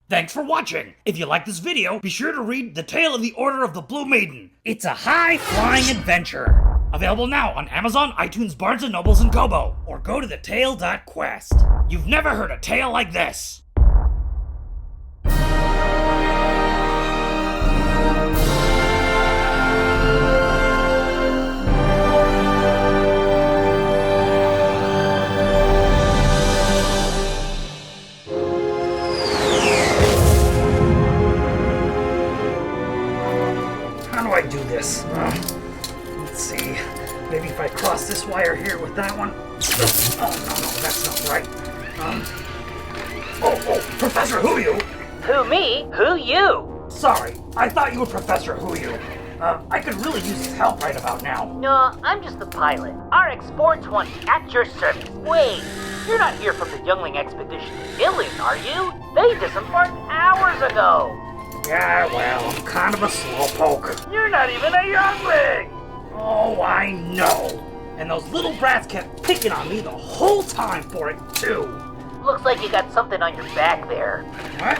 Thanks for watching! If you like this video, be sure to read The Tale of the Order of the Blue Maiden. It's a high-flying adventure. Available now on Amazon, iTunes, Barnes & Nobles, and Kobo. Or go to thetale.quest. You've never heard a tale like this. How do I do this? Let's see. Maybe if I cross this wire here with that one. Oh, no, that's not right. Professor Who You? Who me? Who you? Sorry, I thought you were Professor Who You. I could really use his help right about now. No, I'm just the pilot. RX-420, at your service. Wait, you're not here from the Youngling Expedition to Ilion, are you? They disembarked hours ago. Yeah, well, I'm kind of a slowpoke. You're not even a youngling! Oh, I know. And those little brats kept picking on me the whole time for it, too. Looks like you got something on your back there. What?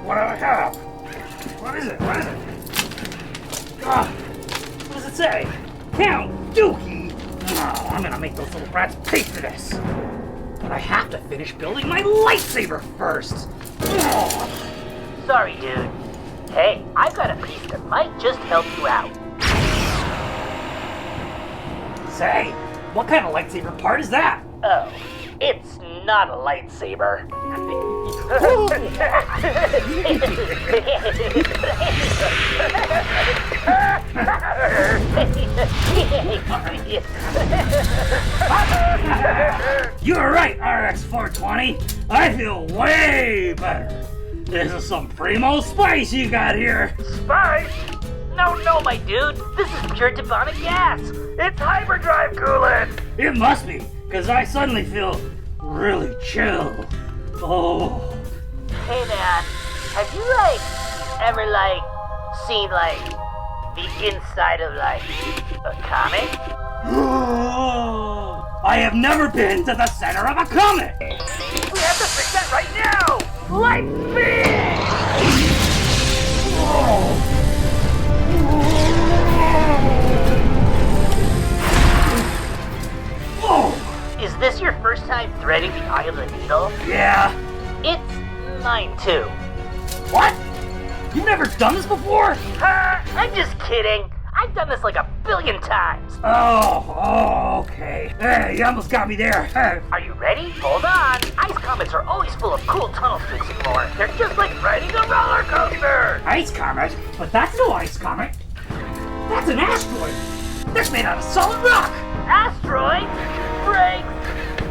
What do I have? What is it? What is it? What does it say? Count Dookie! Oh, I'm gonna make those little brats pay for this. But I have to finish building my lightsaber first. Oh. Sorry, dude. Hey, I've got a piece that might just help you out. Say, what kind of lightsaber part is that? Oh, it's not a lightsaber. You were right, RX-420. I feel way better. This is some primo spice you got here. Spice? No, my dude. This is pure Tabana gas. It's hyperdrive coolant. It must be, because I suddenly feel really chill. Oh. Hey, man. Have you, ever, seen, the inside of, a comic? I have never been to the center of a comet. We have to fix that right now. Light speed! Whoa! Is this your first time threading the eye of the needle? Yeah. It's mine too. What? You've never done this before? I'm just kidding. I've done this like 1 billion times. Oh, okay. Hey, you almost got me there. Are you ready? Hold on. Ice comets are always full of cool tunnels to explore. They're just like riding a roller coaster. Ice comet? But that's no ice comet. That's an asteroid. That's made out of solid rock. Asteroid? Brakes!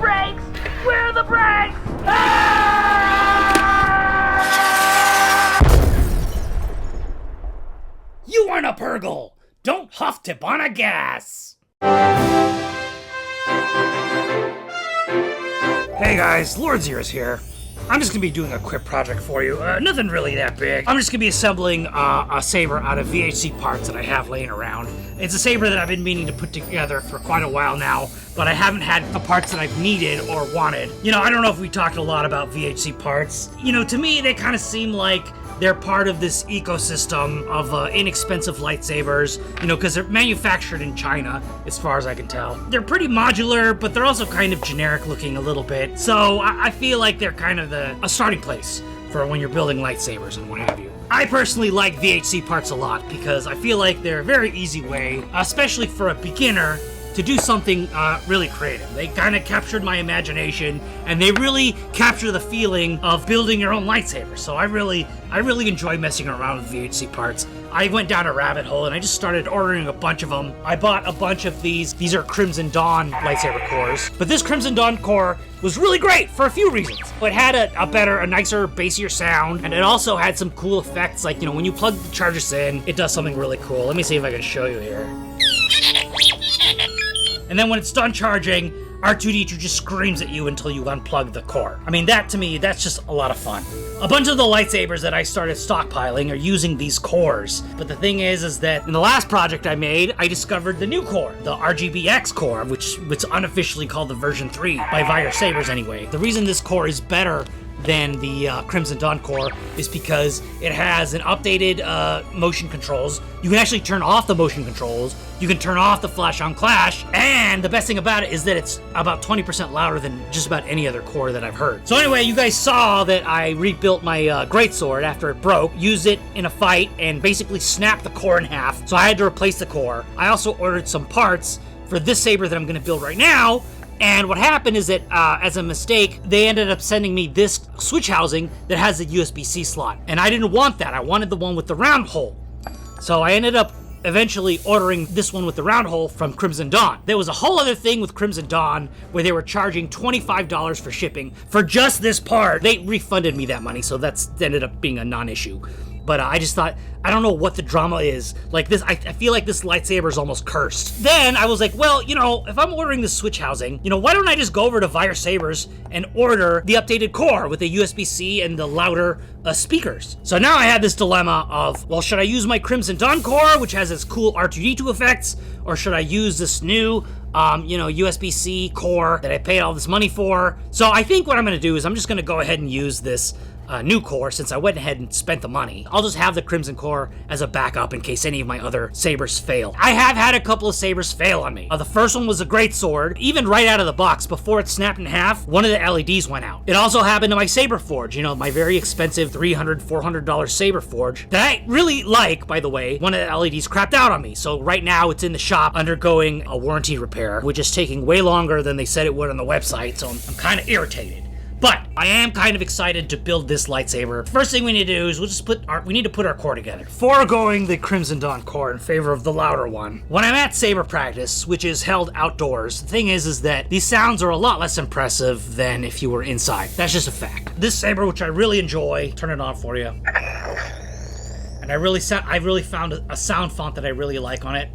Brakes! Where are the brakes? You aren't a Purgle. Don't huff Tabana gas. Hey guys, Lord Xerus here. I'm just gonna be doing a quick project for you. Nothing really that big. I'm just gonna be assembling a saber out of VHC parts that I have laying around. It's a saber that I've been meaning to put together for quite a while now, but I haven't had the parts that I've needed or wanted. I don't know if we talked a lot about VHC parts. To me, they kind of seem like they're part of this ecosystem of inexpensive lightsabers, because they're manufactured in China, as far as I can tell. They're pretty modular, but they're also kind of generic looking a little bit. So I feel like they're kind of a starting place for when you're building lightsabers and what have you. I personally like VHC parts a lot because I feel like they're a very easy way, especially for a beginner, to do something really creative. They kind of captured my imagination, and they really capture the feeling of building your own lightsaber. So I really enjoy messing around with VHC parts. I went down a rabbit hole and I just started ordering a bunch of them. I bought a bunch of these. These are Crimson Dawn lightsaber cores. But this Crimson Dawn core was really great for a few reasons. It had a nicer, bassier sound, and it also had some cool effects. Like, when you plug the charges in, it does something really cool. Let me see if I can show you here. And then when it's done charging, R2-D2 just screams at you until you unplug the core. I mean, that to me, that's just a lot of fun. A bunch of the lightsabers that I started stockpiling are using these cores. But the thing is that in the last project I made, I discovered the new core, the RGBX core, which unofficially called the version 3 by Vire Sabers anyway. The reason this core is better than the Crimson Dawn core is because it has an updated motion controls. You can actually turn off the motion controls. You can turn off the flash on clash. And the best thing about it is that it's about 20% louder than just about any other core that I've heard. So anyway, you guys saw that I rebuilt my greatsword after it broke, used it in a fight, and basically snapped the core in half. So I had to replace the core. I also ordered some parts for this saber that I'm going to build right now. And what happened is that, as a mistake, they ended up sending me this switch housing that has a USB-C slot. And I didn't want that. I wanted the one with the round hole. So I ended up eventually ordering this one with the round hole from Crimson Dawn. There was a whole other thing with Crimson Dawn where they were charging $25 for shipping for just this part. They refunded me that money, so that ended up being a non-issue. But I just thought, I don't know what the drama is. Like this, I feel like this lightsaber is almost cursed. Then I was like, well, you know, if I'm ordering this switch housing, you know, why don't I just go over to Vire Sabers and order the updated core with the USB-C and the louder speakers? So now I had this dilemma of, well, should I use my Crimson Dawn core, which has its cool R2-D2 effects, or should I use this new, USB-C core that I paid all this money for? So I think what I'm going to do is I'm just going to go ahead and use this new core, since I went ahead and spent the money. I'll just have the Crimson core as a backup in case any of my other sabers fail. I have had a couple of sabers fail on me. The first one was a great sword. Even right out of the box, before it snapped in half, one of the LEDs went out. It also happened to my saber forge, you know, my very expensive $300, $400 saber forge that I really like, by the way. One of the LEDs crapped out on me. So right now it's in the shop undergoing a warranty repair, which is taking way longer than they said it would on the website. So I'm kind of irritated. But I am kind of excited to build this lightsaber. First thing we need to do is we need to put our core together. Foregoing the Crimson Dawn core in favor of the louder one. When I'm at saber practice, which is held outdoors, the thing is that these sounds are a lot less impressive than if you were inside. That's just a fact. This saber, which I really enjoy, turn it on for you. And I really found a sound font that I really like on it.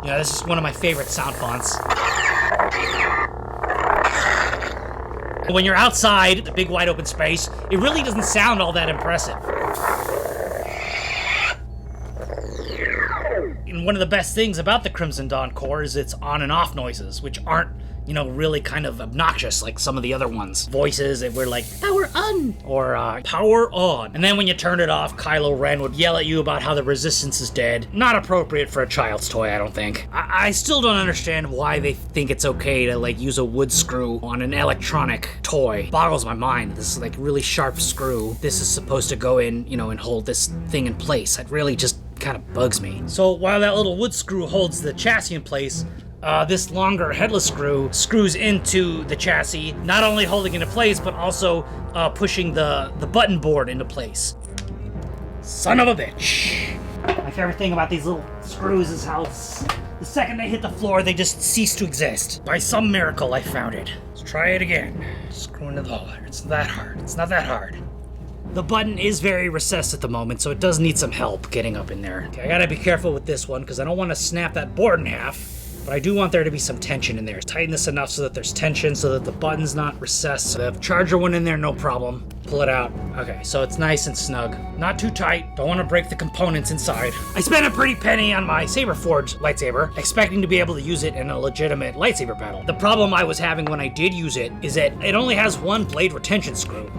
Yeah, this is one of my favorite sound fonts. When you're outside, the big wide open space, it really doesn't sound all that impressive. And one of the best things about the Crimson Dawn core is its on and off noises, which aren't, you know, really kind of obnoxious like some of the other ones. Voices that were like, power on, or power on. And then when you turn it off, Kylo Ren would yell at you about how the resistance is dead. Not appropriate for a child's toy, I don't think. I still don't understand why they think it's okay to like use a wood screw on an electronic toy. Boggles my mind. This is like really sharp screw. This is supposed to go in, you know, and hold this thing in place. It really just kind of bugs me. So while that little wood screw holds the chassis in place, this longer headless screw screws into the chassis, not only holding it in place, but also pushing the button board into place. Son of a bitch. My favorite thing about these little screws is how the second they hit the floor, they just cease to exist. By some miracle, I found it. Let's try it again. Screw into the hole. It's that hard. It's not that hard. The button is very recessed at the moment, so it does need some help getting up in there. Okay, I gotta be careful with this one, because I don't want to snap that board in half. But I do want there to be some tension in there. Tighten this enough so that there's tension, so that the button's not recessed. So the charger went in there, no problem. Pull it out. Okay, so it's nice and snug. Not too tight. Don't want to break the components inside. I spent a pretty penny on my Saber Forge lightsaber, expecting to be able to use it in a legitimate lightsaber battle. The problem I was having when I did use it is that it only has one blade retention screw.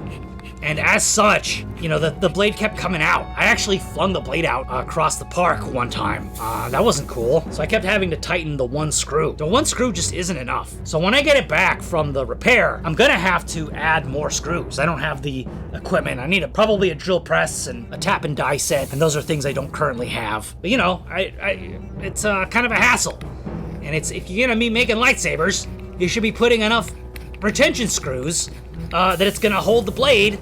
And as such, you know, the blade kept coming out. I actually flung the blade out across the park one time. That wasn't cool. So I kept having to tighten the one screw. The one screw just isn't enough. So when I get it back from the repair, I'm gonna have to add more screws. I don't have the equipment. I need probably a drill press and a tap and die set, and those are things I don't currently have. But you know, it's kind of a hassle. And if you're gonna be making lightsabers, you should be putting enough retention screws that it's gonna hold the blade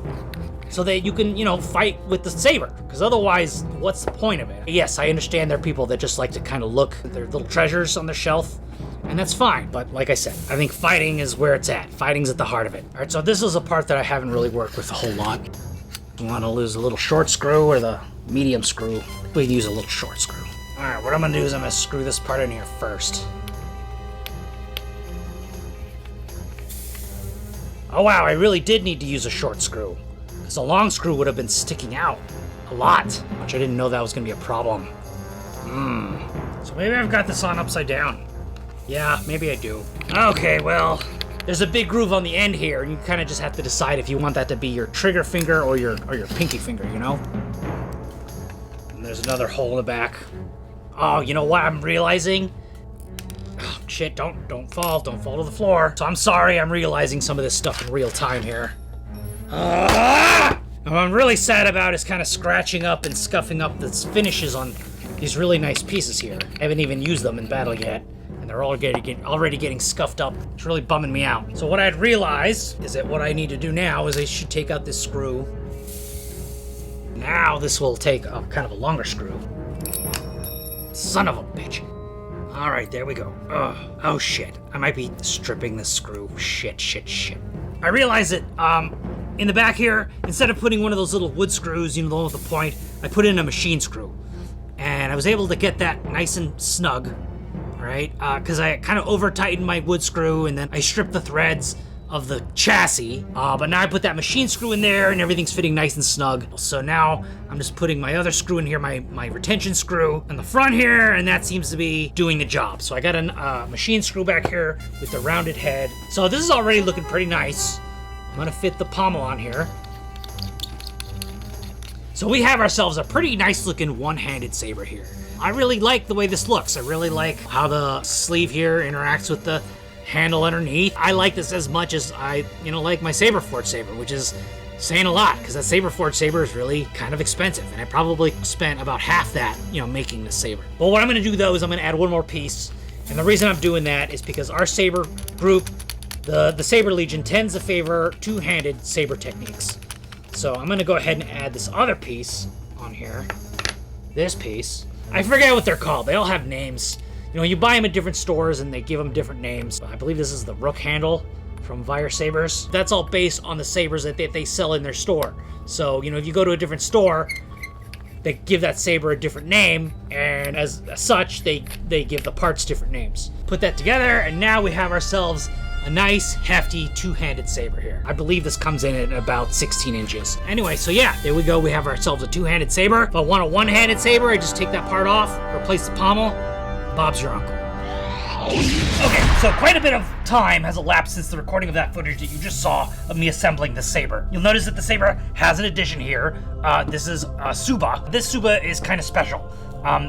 so that you can, you know, fight with the saber. Because otherwise, what's the point of it? Yes, I understand there are people that just like to kind of look at their little treasures on the shelf, and that's fine. But like I said, I think fighting is where it's at. Fighting's at the heart of it. All right, so this is a part that I haven't really worked with a whole lot. You want to lose a little short screw or the medium screw? We can use a little short screw. All right, what I'm gonna do is I'm gonna screw this part in here first. Oh wow, I really did need to use a short screw, because a long screw would have been sticking out a lot, which I didn't know that was going to be a problem. So maybe I've got this on upside down. Yeah, maybe I do. Okay, well, there's a big groove on the end here, and you kind of just have to decide if you want that to be your trigger finger or your pinky finger, you know? And there's another hole in the back. Oh, you know what I'm realizing? Oh, shit, don't fall to the floor. So I'm sorry, I'm realizing some of this stuff in real time here. What I'm really sad about is kind of scratching up and scuffing up the finishes on these really nice pieces here. I haven't even used them in battle yet, and they're already getting scuffed up. It's really bumming me out. So what I'd realized is that what I need to do now is I should take out this screw. Now this will take a kind of a longer screw. Son of a bitch. All right, there we go. Oh shit, I might be stripping this screw. Shit. I realized that in the back here, instead of putting one of those little wood screws, you know, the one with the point, I put in a machine screw. And I was able to get that nice and snug, all right? Because I kind of over-tightened my wood screw, and then I stripped the threads of the chassis. But now I put that machine screw in there, and everything's fitting nice and snug. So now I'm just putting my other screw in here, my retention screw in the front here, and that seems to be doing the job. So I got a machine screw back here with the rounded head. So this is already looking pretty nice. I'm gonna fit the pommel on here. So we have ourselves a pretty nice looking one-handed saber here. I really like the way this looks. I really like how the sleeve here interacts with the handle underneath. I like this as much as I, like my Saber Forge saber, which is saying a lot, because that Saber Forge saber is really kind of expensive, and I probably spent about half that, making this saber. But what I'm gonna do though is I'm gonna add one more piece, and the reason I'm doing that is because our saber group, the Saber Legion, tends to favor two-handed saber techniques. So I'm gonna go ahead and add this other piece on here. This piece. I forget what they're called. They all have names. You buy them at different stores and they give them different names. I believe this is the rook handle from Vire Sabers. That's all based on the sabers that they sell in their store. So, if you go to a different store, they give that saber a different name, and as such, they give the parts different names. Put that together, and now we have ourselves a nice, hefty, two-handed saber here. I believe this comes in at about 16 inches. Anyway, so yeah, there we go. We have ourselves a two-handed saber. If I want a one-handed saber, I just take that part off, replace the pommel. Bob's your uncle. Okay, so quite a bit of time has elapsed since the recording of that footage that you just saw of me assembling the saber. You'll notice that the saber has an addition here. This is a tsuba. This tsuba is kind of special.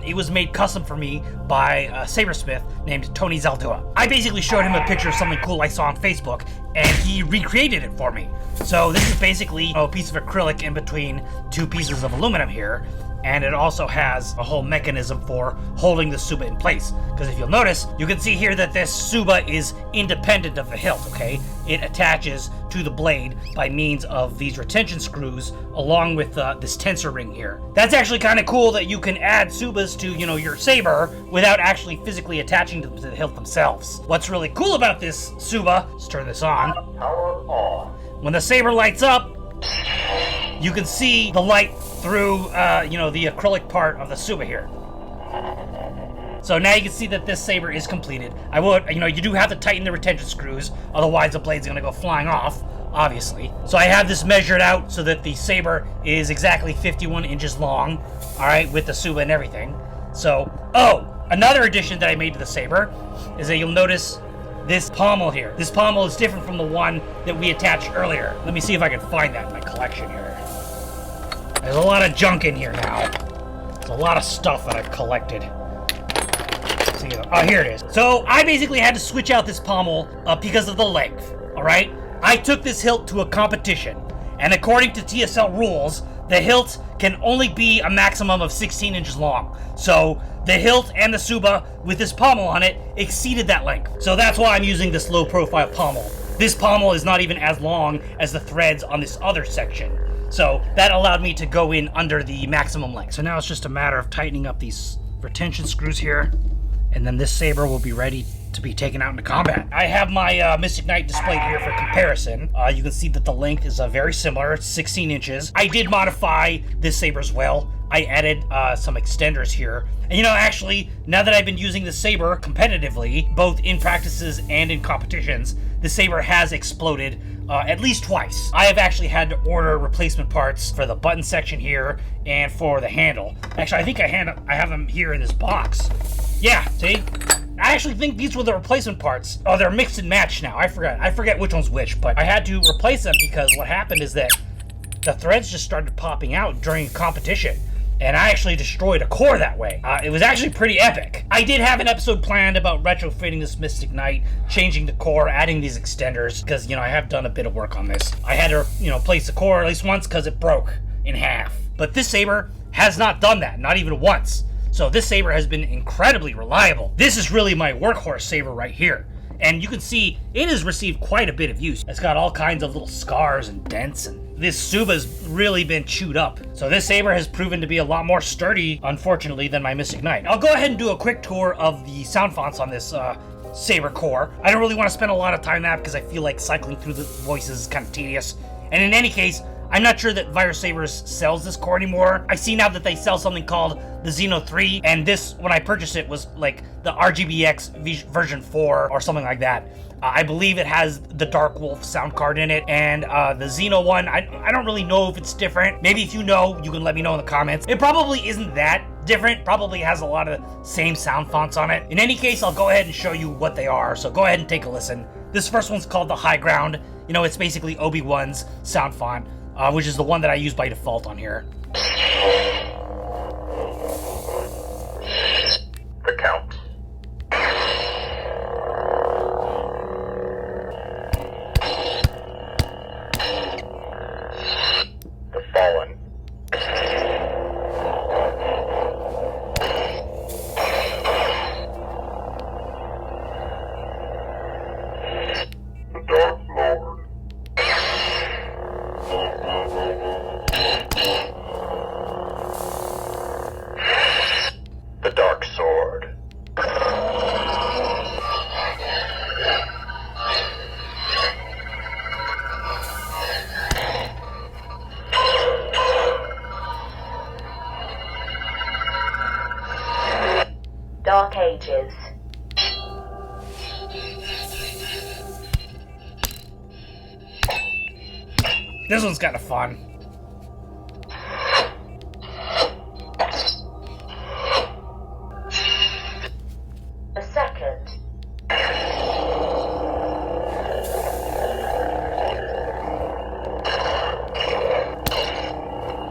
It was made custom for me by a sabersmith named Tony Zaldua. I basically showed him a picture of something cool I saw on Facebook, and he recreated it for me. So this is basically a piece of acrylic in between two pieces of aluminum here, and it also has a whole mechanism for holding the tsuba in place. Because if you'll notice, you can see here that this tsuba is independent of the hilt, okay? It attaches to the blade by means of these retention screws along with this tensor ring here. That's actually kind of cool that you can add tsubas to, your saber without actually physically attaching them to the hilt themselves. What's really cool about this tsuba, let's turn this on. Power on. When the saber lights up, you can see the light through, the acrylic part of the tsuba here. So now you can see that this saber is completed. You do have to tighten the retention screws, otherwise the blade's gonna go flying off, obviously. So I have this measured out so that the saber is exactly 51 inches long, all right, with the tsuba and everything. So, another addition that I made to the saber is that you'll notice this pommel here. This pommel is different from the one that we attached earlier. Let me see if I can find that in my collection here. There's a lot of junk in here now. There's a lot of stuff that I've collected. Oh, here it is. So I basically had to switch out this pommel because of the length, all right? I took this hilt to a competition, and according to TSL rules, the hilt can only be a maximum of 16 inches long. So the hilt and the tsuba with this pommel on it exceeded that length. So that's why I'm using this low profile pommel. This pommel is not even as long as the threads on this other section. So that allowed me to go in under the maximum length. So now it's just a matter of tightening up these retention screws here, and then this saber will be ready to be taken out into combat. I have my Mystic Knight displayed here for comparison. You can see that the length is very similar, it's 16 inches. I did modify this saber as well. I added some extenders here. And actually, now that I've been using the saber competitively, both in practices and in competitions, the saber has exploded at least twice. I have actually had to order replacement parts for the button section here and for the handle. Actually, I think I have them here in this box. Yeah, see? I actually think these were the replacement parts. Oh, they're mixed and matched now. I forget which one's which, but I had to replace them because what happened is that the threads just started popping out during competition. And I actually destroyed a core that way. It was actually pretty epic. I did have an episode planned about retrofitting this Mystic Knight, changing the core, adding these extenders, because, I have done a bit of work on this. I had to, place the core at least once because it broke in half. But this saber has not done that, not even once. So this saber has been incredibly reliable. This is really my workhorse saber right here. And you can see it has received quite a bit of use. It's got all kinds of little scars and dents, and this tsuba's really been chewed up. So this saber has proven to be a lot more sturdy, unfortunately, than my Mystic Knight. I'll go ahead and do a quick tour of the sound fonts on this saber core. I don't really want to spend a lot of time on that because I feel like cycling through the voices is kind of tedious. And in any case, I'm not sure that Vire Sabers sells this core anymore. I see now that they sell something called the Xeno 3, and this, when I purchased it, was like the RGBX version 4 or something like that. I believe it has the Dark Wolf sound card in it, and the Xeno one, I don't really know if it's different. Maybe if you know, you can let me know in the comments. It probably isn't that different, probably has a lot of the same sound fonts on it. In any case, I'll go ahead and show you what they are, so go ahead and take a listen. This first one's called the High Ground. It's basically Obi-Wan's sound font, which is the one that I use by default on here. The Count. The Fallen. The Dark Lord. The Dark Sword. Dark Ages. This one's kind of fun. The Second.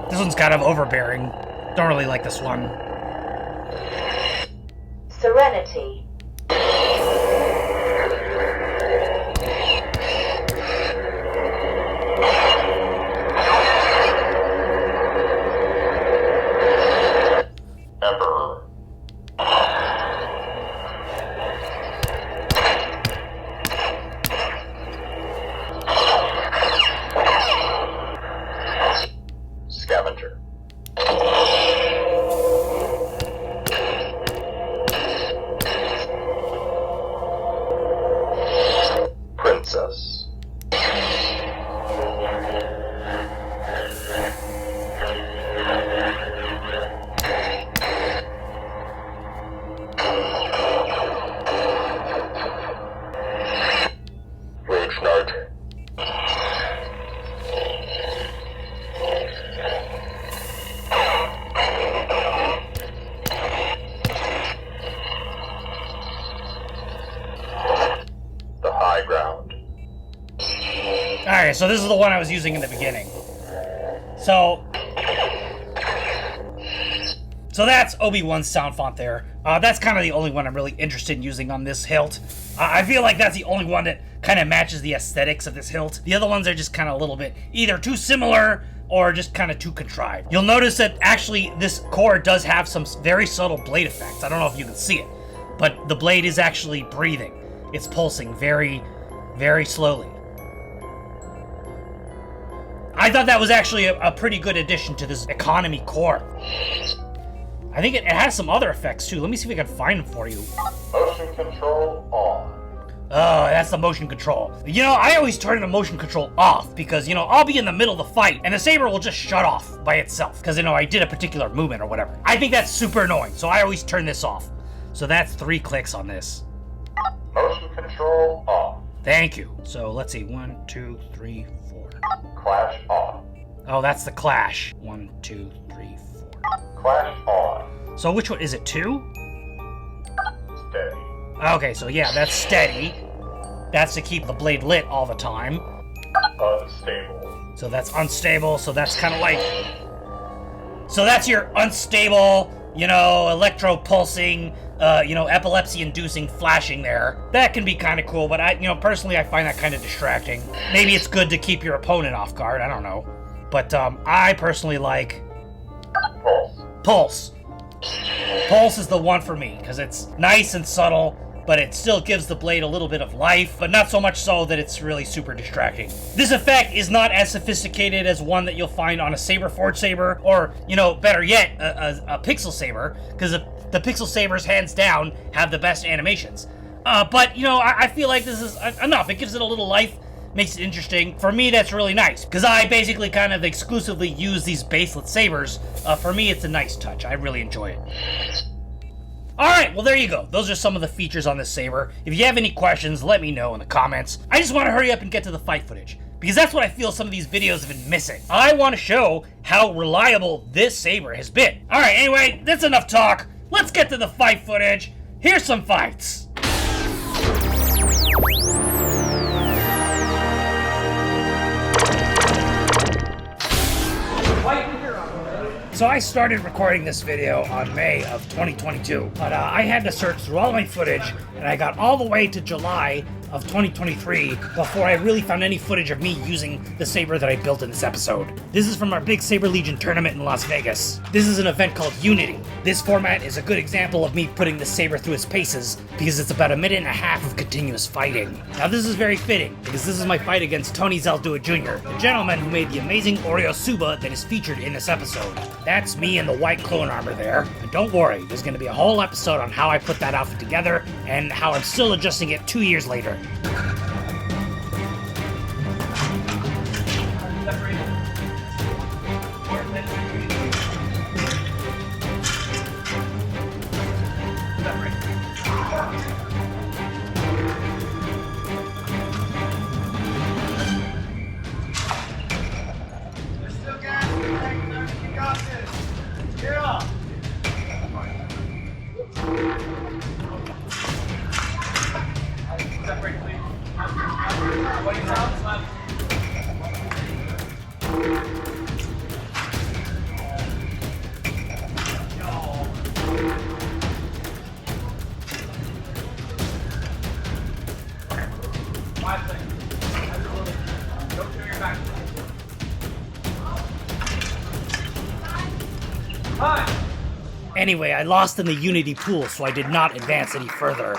This one's kind of overbearing. Don't really like this one. Serenity. Emperor. Scavenger. Princess. Rogue Knight. The High Ground. Alright, so this is the one I was using in the beginning. So that's Obi-Wan's sound font there. That's kind of the only one I'm really interested in using on this hilt. I feel like that's the only one that kind of matches the aesthetics of this hilt. The other ones are just kind of a little bit either too similar or just kind of too contrived. You'll notice that actually this core does have some very subtle blade effects. I don't know if you can see it, but the blade is actually breathing. It's pulsing very, very slowly. I thought that was actually a pretty good addition to this economy core. I think it has some other effects too. Let me see if I can find them for you. Motion control on. Oh, that's the motion control. I always turn the motion control off because, I'll be in the middle of the fight and the saber will just shut off by itself because, I did a particular movement or whatever. I think that's super annoying, so I always turn this off. So that's 3 clicks on this. Motion control off. Thank you. So let's see. 1, 2, 3, 4. Clash off. Oh, that's the clash. 1, 2, 3, 4. Clash on. So which one is it? 2? Steady. Okay, so yeah, that's steady. That's to keep the blade lit all the time. Unstable. So that's unstable, so that's kind of like... So that's your unstable, you know, electro-pulsing, you know, epilepsy-inducing flashing there. That can be kind of cool, but personally, I find that kind of distracting. Maybe it's good to keep your opponent off guard, I don't know. But, I personally like... Pulse. Pulse is the one for me, because it's nice and subtle, but it still gives the blade a little bit of life, but not so much so that it's really super distracting. This effect is not as sophisticated as one that you'll find on a Saber Forge Saber, or, you know, better yet, a Pixel Saber, because the Pixel Sabers, hands down, have the best animations. But, you know, I feel like this is enough. It gives it a little life, makes it interesting. For me, that's really nice, because I basically kind of exclusively use these baselet sabers. For me, it's a nice touch. I really enjoy it. Alright, well there you go. Those are some of the features on this saber. If you have any questions, let me know in the comments. I just want to hurry up and get to the fight footage, because that's what I feel some of these videos have been missing. I want to show how reliable this saber has been. Alright, anyway, that's enough talk. Let's get to the fight footage. Here's some fights. So I started recording this video on May of 2022, but I had to search through all my footage, and I got all the way to July of 2023 before I really found any footage of me using the saber that I built in this episode. This is from our big Saber Legion tournament in Las Vegas. This is an event called Unity. This format is a good example of me putting the saber through its paces, because it's about 1.5 minutes of continuous fighting. Now this is very fitting, because this is my fight against Tony Zaldua Jr., the gentleman who made the amazing Oreo tsuba that is featured in this episode. That's me in the white clone armor there, and don't worry, there's going to be a whole episode on how I put that outfit together, and how I'm still adjusting it 2 years later. Anyway, I lost in the Unity pool, so I did not advance any further.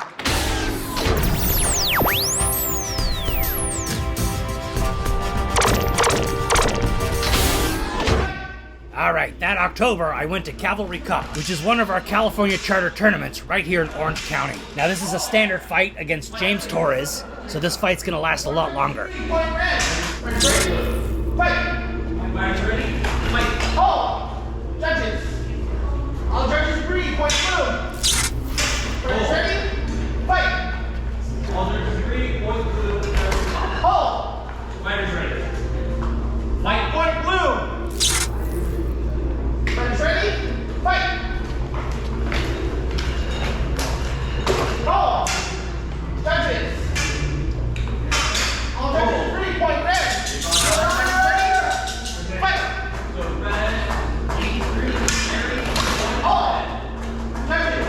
Alright, that October I went to Cavalry Cup, which is one of our California charter tournaments right here in Orange County. Now this is a standard fight against James Torres, so this fight's gonna last a lot longer. Judges! All judges agree, point blue! Ready? Fight! All judges agree, point blue. Hold! Fighters ready. Fight, point blue! Fighters ready? Fight! Hold! Judges! All judges agree, point red!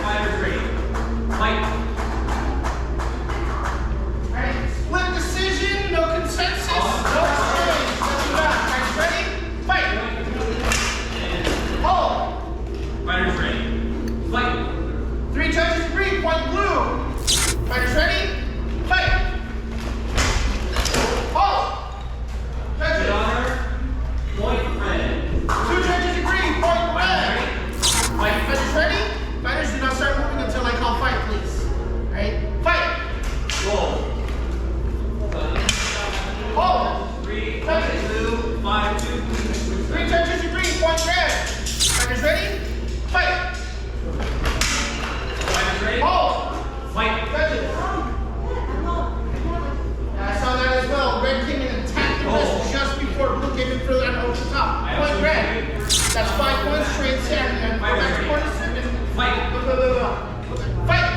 Fighters ready? Fight! Split decision, no consensus, no exchange. That's what guys ready? Fight! Hold! Fighters ready. Fight! 3 judges agree, point blue. Fighters ready? Fight! Hold! Judges. Point red. 2 judges agree, point red. Fight! Fighters ready? Fighters, do not start moving until I call fight, please. Alright? Fight! Roll. Hold! 3 judges. 2, 5, 2. 3 judges agree, point red. Fighters ready? Fight! Fighters ready? Hold! Fight! Judges. Yeah, I saw that as well. Red came in and attacked the wrist just before blue came in for that over the top. Point red. That's 5 points, trade Sam. And go back to corner 7. Fight! Fight!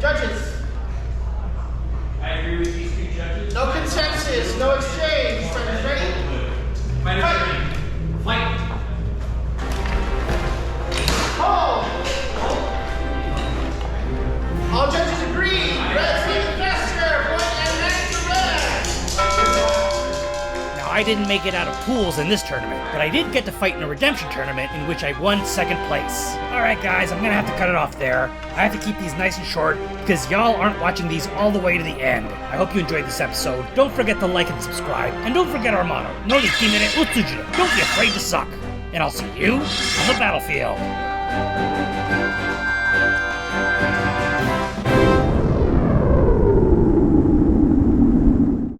Judges. I agree with these two judges. No consensus, no exchange. Fighters ready? Fighters ready. Fight. Hold. All judges agree. Red fighting faster. Point and next to red. Now, I didn't make it out of pools in this tournament, but I did get to fight in a redemption tournament in which I won second place. Alright guys, I'm gonna have to cut it off there. I have to keep these nice and short because y'all aren't watching these all the way to the end. I hope you enjoyed this episode. Don't forget to like and subscribe, and don't forget our motto, no timere utsujire. Don't be afraid to suck. And I'll see you on the battlefield.